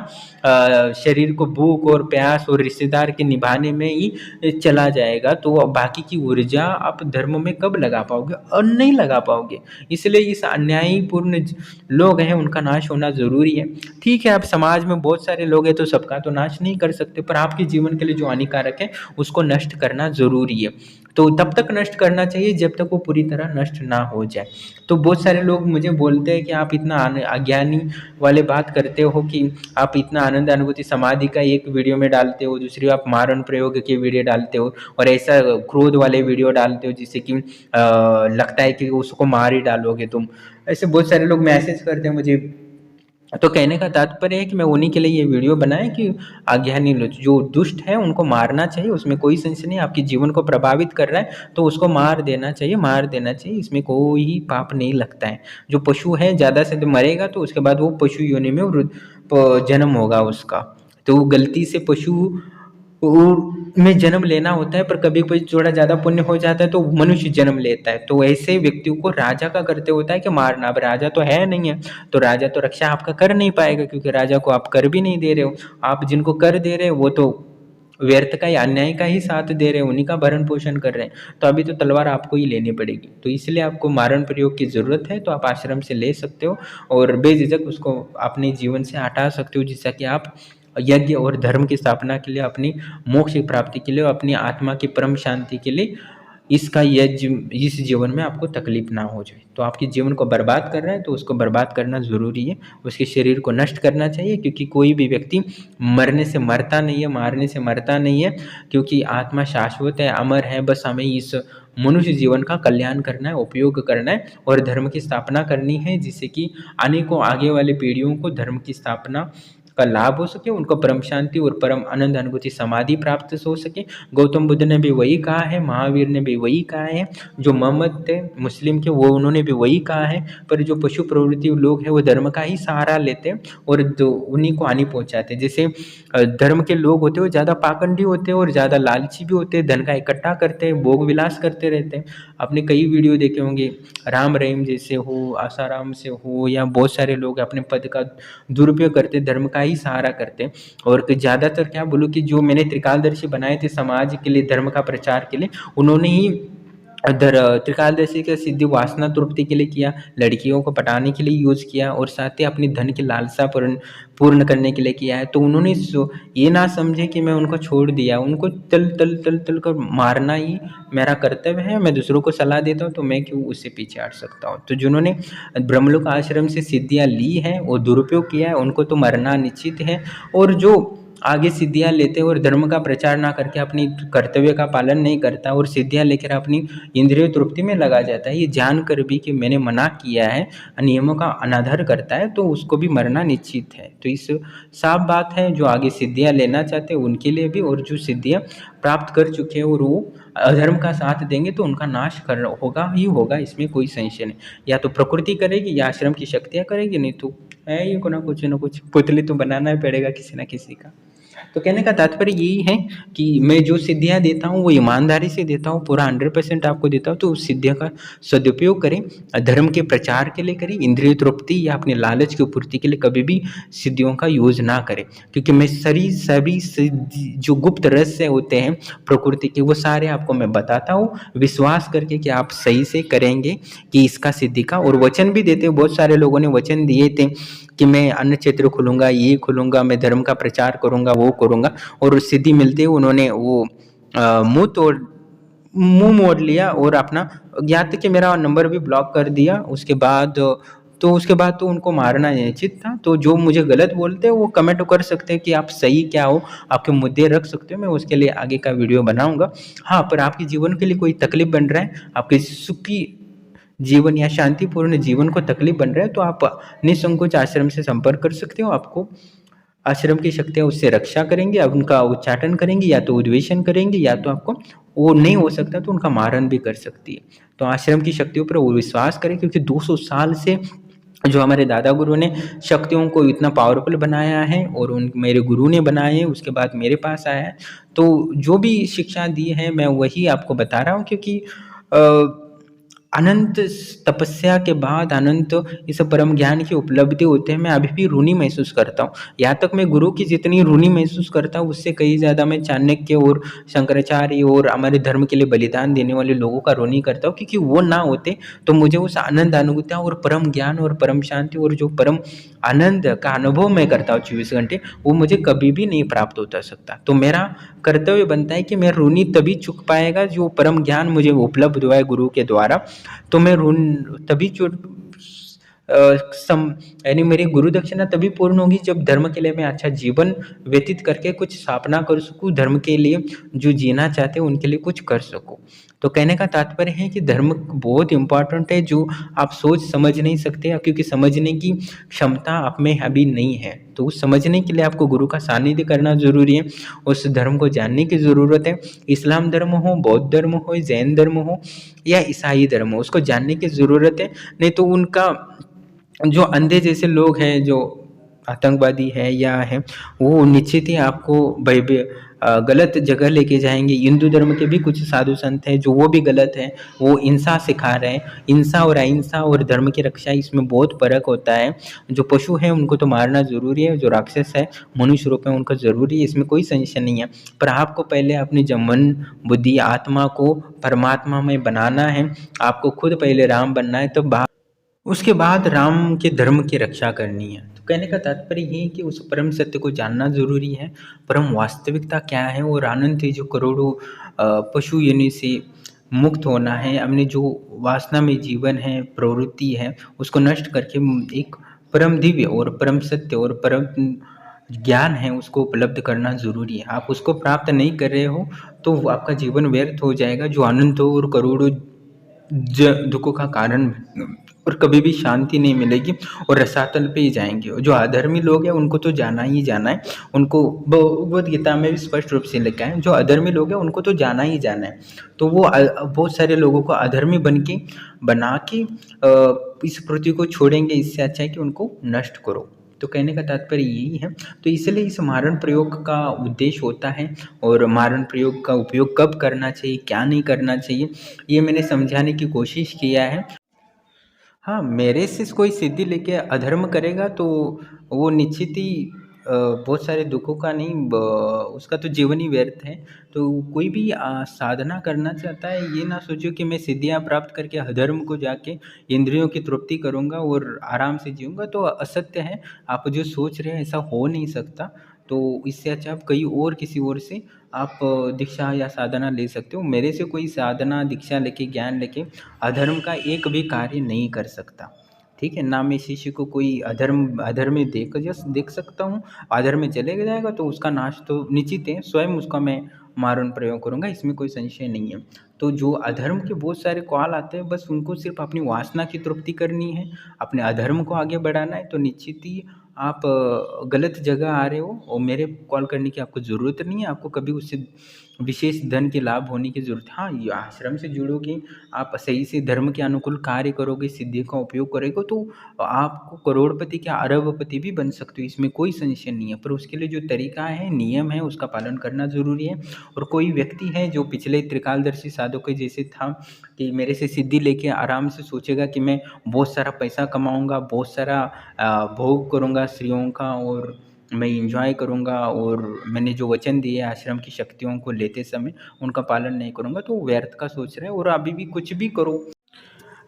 शरीर को भूख और प्यास और रिश्तेदार के निभाने में ही चला जाएगा। तो बाकी की ऊर्जा आप धर्म में कब लगा पाओगे, और नहीं लगा पाओगे। इसलिए इस अन्यायपूर्ण लोग हैं उनका नाश होना ज़रूरी है। ठीक है, आप समाज में बहुत सारे लोग हैं तो सबका तो नाश नहीं कर सकते, पर आपके जीवन के लिए जो हानिकारक है उसको नष्ट करना ज़रूरी है। तो तब तक नष्ट करना चाहिए जब तक वो पूरी तरह नष्ट ना हो जाए। तो बहुत सारे लोग मुझे बोलते हैं कि आप इतना अज्ञानी वाले बात करते हो कि आप इतना आनंद अनुभूति समाधि का एक वीडियो में डालते हो, दूसरी आप मारण प्रयोग के वीडियो डालते हो, और ऐसा क्रोध वाले वीडियो डालते हो जिससे कि लगता है कि उसको मार ही डालोगे तुम। ऐसे बहुत सारे लोग मैसेज करते हैं मुझे। तो कहने का तात्पर्य है कि मैं उन्हीं के लिए ये वीडियो बनाया कि अज्ञानी लोग जो दुष्ट है उनको मारना चाहिए, उसमें कोई संशय नहीं। आपके जीवन को प्रभावित कर रहा है तो उसको मार देना चाहिए, मार देना चाहिए, इसमें कोई पाप नहीं लगता है। जो पशु है ज़्यादा से मरेगा तो उसके बाद वो पशु योनि में जन्म होगा उसका। तो गलती से पशु में जन्म लेना होता है, पर कभी कोई थोड़ा ज़्यादा पुण्य हो जाता है तो मनुष्य जन्म लेता है। तो ऐसे व्यक्तियों को राजा का करते होता है कि मारना। अब राजा तो है नहीं है, तो राजा तो रक्षा आपका कर नहीं पाएगा, क्योंकि राजा को आप कर भी नहीं दे रहे हो। आप जिनको कर दे रहे हो वो तो व्यर्थ का या अन्याय का ही साथ दे रहे हैं, उन्हीं का भरण पोषण कर रहे हैं। तो अभी तो तलवार आपको ही लेनी पड़ेगी। तो इसलिए आपको मारण प्रयोग की ज़रूरत है, तो आप आश्रम से ले सकते हो और बेझिझक उसको अपने जीवन से हटा सकते हो, जिससे कि आप यज्ञ और धर्म की स्थापना के लिए, अपनी मोक्ष की प्राप्ति के लिए, अपनी आत्मा की परम शांति के लिए इसका यज्ञ इस जीवन में आपको तकलीफ ना हो जाए। तो आपके जीवन को बर्बाद कर रहा है तो उसको बर्बाद करना ज़रूरी है, उसके शरीर को नष्ट करना चाहिए, क्योंकि कोई भी व्यक्ति मरने से मरता नहीं है, मारने से मरता नहीं है, क्योंकि आत्मा शाश्वत है, अमर है। बस हमें इस मनुष्य जीवन का कल्याण करना है, उपयोग करना है और धर्म की स्थापना करनी है, जिससे कि अनेकों आगे वाले पीढ़ियों को धर्म की स्थापना का लाभ हो सके, उनको परम शांति और परम आनंद अनुभूति समाधि प्राप्त हो सके। गौतम बुद्ध ने भी वही कहा है, महावीर ने भी वही कहा है, जो मोहम्मद थे मुस्लिम के वो उन्होंने भी वही कहा है। पर जो पशु प्रवृत्ति लोग हैं वो धर्म का ही सहारा लेते हैं और जो उन्हीं को हानि पहुंचाते हैं। जैसे धर्म के लोग होते हैं वो ज़्यादा पाखंडी होते हैं और ज़्यादा लालची भी होते हैं, धन का इकट्ठा करते हैं, भोग विलास करते रहते हैं। आपने कई वीडियो देखे होंगे, राम रहीम जैसे हो, आसाराम से हो, या बहुत सारे लोग अपने पद का दुरुपयोग करते, धर्म का ही सहारा करते। और ज़्यादातर क्या बोलूँ कि जो मैंने त्रिकालदर्शी बनाए थे समाज के लिए, धर्म का प्रचार के लिए, उन्होंने ही त्रिकालदर्शी का सिद्धि वासना तृप्ति के लिए किया, लड़कियों को पटाने के लिए यूज़ किया और साथ ही अपनी धन की लालसा पूर्ण करने के लिए किया है। तो उन्होंने ये ना समझे कि मैं उनको छोड़ दिया, उनको तल तल तल तल कर मारना ही मेरा कर्तव्य है। मैं दूसरों को सलाह देता हूँ तो मैं क्यों उससे पीछे हट सकता हूँ। तो जिन्होंने ब्रह्मलोक आश्रम से सिद्धियाँ ली हैं और दुरुपयोग किया है उनको तो मरना निश्चित है। और जो आगे सिद्धियाँ लेते और धर्म का प्रचार ना करके अपनी कर्तव्य का पालन नहीं करता और सिद्धियाँ लेकर अपनी इंद्रिय तृप्ति में लगा जाता है, ये जानकर भी कि मैंने मना किया है, नियमों का अनादर करता है, तो उसको भी मरना निश्चित है। तो इस साफ बात है, जो आगे सिद्धियाँ लेना चाहते हैं उनके लिए भी, और जो सिद्धियाँ प्राप्त कर चुके हैं और वो अधर्म का साथ देंगे तो उनका नाश कर होगा ही होगा, इसमें कोई संशय नहीं। या तो प्रकृति करेगी या आश्रम की शक्तियाँ करेगी, नहीं तो है ही को ना कुछ पुतली तो बनाना ही पड़ेगा किसी ना किसी का। तो कहने का तात्पर्य यही है कि मैं जो सिद्धियाँ देता हूँ वो ईमानदारी से देता हूँ, पूरा 100% आपको देता हूँ। तो उस सिद्धियों का सदुपयोग करें, धर्म के प्रचार के लिए करें, इंद्रिय तृप्ति या अपने लालच की पूर्ति के लिए कभी भी सिद्धियों का यूज ना करें। क्योंकि मैं सभी जो गुप्त रहस्य होते हैं प्रकृति के वो सारे आपको मैं बताता हूँ, विश्वास करके कि आप सही से करेंगे कि इसका सिद्धि का। और वचन भी देते, बहुत सारे लोगों ने वचन दिए थे कि मैं अन्न क्षेत्र खोलूँगा, ये खोलूँगा, मैं धर्म का प्रचार करूँगा, वो करूँगा, और सिद्धि मिलते उन्होंने वो मुंह मोड़ लिया और अपना, यहाँ तक कि मेरा नंबर भी ब्लॉक कर दिया। उसके बाद तो उनको मारना निश्चित था। तो जो मुझे गलत बोलते हैं वो कमेंट कर सकते हैं कि आप सही क्या हो, आपके मुद्दे रख सकते हो, मैं उसके लिए आगे का वीडियो बनाऊंगा। हाँ, पर आपके जीवन के लिए कोई तकलीफ बन रहा है, आपके सुखी जीवन या शांतिपूर्ण जीवन को तकलीफ बन रहा है, तो आप निसंकोच आश्रम से संपर्क कर सकते हो। आपको आश्रम की शक्तियाँ उससे रक्षा करेंगी, अब उनका उच्चाटन करेंगी, या तो उद्वेशन करेंगी, या तो आपको वो नहीं हो सकता तो उनका मारण भी कर सकती है। तो आश्रम की शक्तियों पर वो विश्वास करें, क्योंकि 200 साल से जो हमारे दादा गुरु ने शक्तियों को इतना पावरफुल बनाया है और उन मेरे गुरु ने बनाए हैं, उसके बाद मेरे पास आया है। तो जो भी शिक्षा दी है मैं वही आपको बता रहा हूँ, क्योंकि अ, अनंत तपस्या के बाद अनंत इस परम ज्ञान की उपलब्धि होते हैं, मैं अभी भी ऋणी महसूस करता हूँ। यहाँ तक मैं गुरु की जितनी ऋणी महसूस करता हूँ, उससे कहीं ज़्यादा मैं चाणक्य और शंकराचार्य और हमारे धर्म के लिए बलिदान देने वाले लोगों का ऋणी करता हूँ, क्योंकि वो ना होते तो मुझे उस आनंद अनुभूतियाँ और परम ज्ञान और परम शांति और जो परम आनंद का अनुभव मैं करता हूँ 24 घंटे, वो मुझे कभी भी नहीं प्राप्त होता सकता। तो मेरा कर्तव्य बनता है कि मैं ऋणी तभी चुक पाएगा जो परम ज्ञान मुझे उपलब्ध हुआ है गुरु के द्वारा। तो मैं ऋण तभी सम यानी मेरी गुरु दक्षिणा तभी पूर्ण होगी जब धर्म के लिए मैं अच्छा जीवन व्यतीत करके कुछ स्थापना कर सकूँ, धर्म के लिए जो जीना चाहते हैं उनके लिए कुछ कर सकूँ। तो कहने का तात्पर्य है कि धर्म बहुत इम्पोर्टेंट है, जो आप सोच समझ नहीं सकते, क्योंकि समझने की क्षमता आप में अभी नहीं है। तो उस समझने के लिए आपको गुरु का सानिध्य करना ज़रूरी है, उस धर्म को जानने की ज़रूरत है। इस्लाम धर्म हो, बौद्ध धर्म हो, जैन धर्म हो या ईसाई धर्म हो, उसको जानने की ज़रूरत है। नहीं तो उनका जो अंधे जैसे लोग हैं, जो आतंकवादी है या है, वो निश्चित ही आपको गलत जगह लेके जाएंगे। हिंदू धर्म के भी कुछ साधु संत हैं जो वो भी गलत है, वो हिंसा सिखा रहे हैं। हिंसा और अहिंसा और धर्म की रक्षा, इसमें बहुत फर्क होता है। जो पशु है उनको तो मारना जरूरी है, जो राक्षस है मनुष्य रूप में उनको जरूरी है, इसमें कोई संशय नहीं है। पर आपको पहले अपनी जो मन बुद्धि आत्मा को परमात्मा में बनाना है, आपको खुद पहले राम बनना है, तब उसके बाद राम के धर्म की रक्षा करनी है। तो कहने का तात्पर्य ये है कि उस परम सत्य को जानना जरूरी है, परम वास्तविकता क्या है, और आनंद जो करोड़ों पशु योनि से मुक्त होना है, हमने जो वासना में जीवन है, प्रवृत्ति है, उसको नष्ट करके एक परम दिव्य और परम सत्य और परम ज्ञान है उसको उपलब्ध करना जरूरी है। आप उसको प्राप्त नहीं कर रहे हो तो आपका जीवन व्यर्थ हो जाएगा, जो आनंद हो और करोड़ों दुखों का कारण, और कभी भी शांति नहीं मिलेगी और रसातल पे ही जाएंगे। जो अधर्मी लोग हैं उनको तो जाना ही जाना है, उनको भगवद गीता में भी स्पष्ट रूप से लिखा है, जो अधर्मी लोग हैं उनको तो जाना ही जाना है। तो वो बहुत सारे लोगों को अधर्मी बना के इस पृथ्वी को छोड़ेंगे, इससे अच्छा है कि उनको नष्ट करो। तो कहने का तात्पर्य यही है। तो इसलिए इस मारण प्रयोग का उद्देश्य होता है, और मारण प्रयोग का उपयोग कब करना चाहिए, क्या नहीं करना चाहिए, ये मैंने समझाने की कोशिश किया है। हाँ, मेरे से कोई सिद्धि लेके अधर्म करेगा तो वो निश्चित ही बहुत सारे दुखों का नहीं, उसका तो जीवन ही व्यर्थ है। तो कोई भी साधना करना चाहता है, ये ना सोचो कि मैं सिद्धियाँ प्राप्त करके अधर्म को जाके इंद्रियों की तृप्ति करूँगा और आराम से जीऊँगा, तो असत्य है। आप जो सोच रहे हैं ऐसा हो नहीं सकता। तो इससे अच्छा आप कहीं और किसी और से आप दीक्षा या साधना ले सकते हो। मेरे से कोई साधना दीक्षा लेके ज्ञान लेके अधर्म का एक भी कार्य नहीं कर सकता, ठीक है ना। मैं शिष्य को कोई अधर्म में देख सकता हूँ, अधर्म में चले जाएगा तो उसका नाश तो निश्चित है, स्वयं उसका मैं मारण प्रयोग करूँगा, इसमें कोई संशय नहीं है। तो जो अधर्म के बहुत सारे कॉल आते हैं, बस उनको सिर्फ अपनी वासना की तृप्ति करनी है, अपने अधर्म को आगे बढ़ाना है, तो निश्चित ही आप गलत जगह आ रहे हो, और मेरे कॉल करने की आपको ज़रूरत नहीं है। आपको कभी उससे विशेष धन के लाभ होने की ज़रूरत, हाँ, ये आश्रम से जुड़ोगे, आप सही से धर्म के अनुकूल कार्य करोगे, सिद्धि का उपयोग करोगे, तो आपको करोड़पति क्या अरबपति भी बन सकते हो, इसमें कोई संशय नहीं है। पर उसके लिए जो तरीका है, नियम है, उसका पालन करना ज़रूरी है। और कोई व्यक्ति है जो पिछले त्रिकालदर्शी साधु के जैसे था कि मेरे से सिद्धि लेके आराम से सोचेगा कि मैं बहुत सारा पैसा कमाऊँगा, बहुत सारा भोग करूँगा स्त्रियों का, और मैं एंजॉय करूँगा, और मैंने जो वचन दिए आश्रम की शक्तियों को लेते समय उनका पालन नहीं करूँगा, तो व्यर्थ का सोच रहे हैं, और अभी भी कुछ भी करो।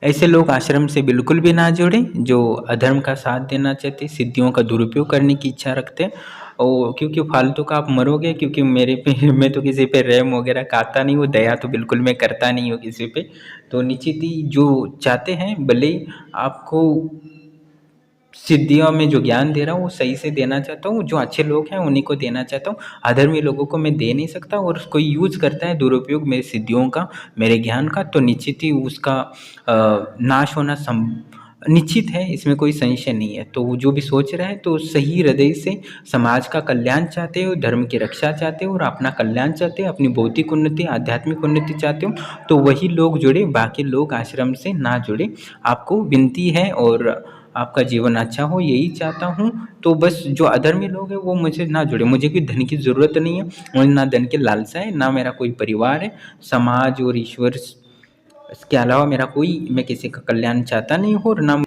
ऐसे लोग आश्रम से बिल्कुल भी ना जुड़ें, जो अधर्म का साथ देना चाहते, सिद्धियों का दुरुपयोग करने की इच्छा रखते हैं, और क्योंकि फालतू का आप मरोगे। क्योंकि मेरे पे मैं तो किसी पे रहम वगैरह खाता नहीं हूँ, दया तो बिल्कुल मैं करता नहीं हूँ किसी पे। तो निश्चित ही जो चाहते हैं, भले ही आपको सिद्धियों में जो ज्ञान दे रहा हूँ वो सही से देना चाहता हूँ, जो अच्छे लोग हैं उन्हीं को देना चाहता हूँ, अधर्मी लोगों को मैं दे नहीं सकता। और कोई यूज करता है दुरुपयोग मेरी सिद्धियों का, मेरे ज्ञान का, तो निश्चित ही उसका नाश होना निश्चित है, इसमें कोई संशय नहीं है। तो जो भी सोच रहा है तो सही हृदय से समाज का कल्याण चाहते हो, धर्म की रक्षा चाहते हो और अपना कल्याण चाहते हो, अपनी भौतिक उन्नति, आध्यात्मिक उन्नति चाहते हो, तो वही लोग जुड़े, बाकी लोग आश्रम से ना जुड़े। आपको विनती है और आपका जीवन अच्छा हो यही चाहता हूँ। तो बस जो अधर्मी लोग हैं वो मुझसे ना जुड़े। मुझे कोई धन की ज़रूरत नहीं है, मुझे ना धन की लालसा है, ना मेरा कोई परिवार है। समाज और ईश्वर इसके अलावा मेरा कोई, मैं किसी का कल्याण चाहता नहीं हूँ और ना।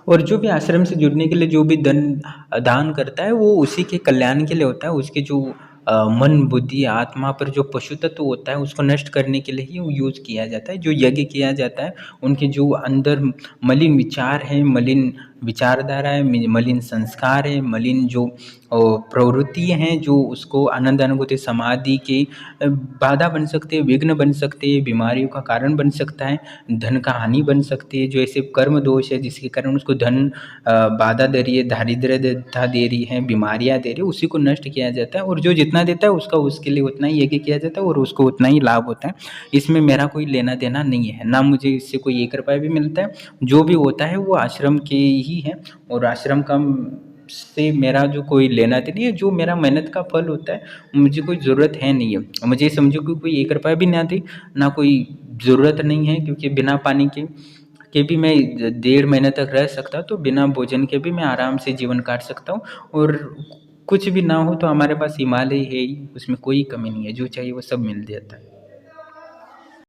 और जो भी आश्रम से जुड़ने के लिए जो भी दान करता है वो उसी के कल्याण के लिए होता है। उसके जो मन, बुद्धि, आत्मा पर जो पशु तत्व होता है उसको नष्ट करने के लिए ही यूज़ किया जाता है। जो यज्ञ किया जाता है उनके जो अंदर मलिन विचार हैं, मलिन विचारधारा है, मलिन संस्कार है, मलिन जो प्रवृत्तियाँ हैं, जो उसको आनंद अनुभूति समाधि के बाधा बन सकते हैं, विघ्न बन सकते हैं, बीमारियों का कारण बन सकता है, धन का हानि बन सकती है। जो ऐसे कर्म दोष है जिसके कारण उसको धन बाधा दे रही है, दारिद्र्यता दे रही है, बीमारियाँ दे रही है, उसी को नष्ट किया जाता है। और जो जितना देता है उसका उसके लिए उतना ही यज्ञ किया जाता है और उसको उतना ही लाभ होता है। इसमें मेरा कोई लेना देना नहीं है, ना मुझे इससे कोई 1 रुपया भी मिलता है। जो भी होता है वो आश्रम के ही है और आश्रम का से मेरा जो कोई लेना देना नहीं है। जो मेरा मेहनत का फल होता है मुझे कोई ज़रूरत है नहीं है। मुझे समझो कि कोई 1 रुपया भी ना दे, ना कोई ज़रूरत नहीं है, क्योंकि बिना पानी के भी मैं 1.5 महीने तक रह सकता, तो बिना भोजन के भी मैं आराम से जीवन काट सकता हूँ। और कुछ भी ना हो तो हमारे पास हिमालय है ही, उसमें कोई कमी नहीं है, जो चाहिए वो सब मिल जाता है।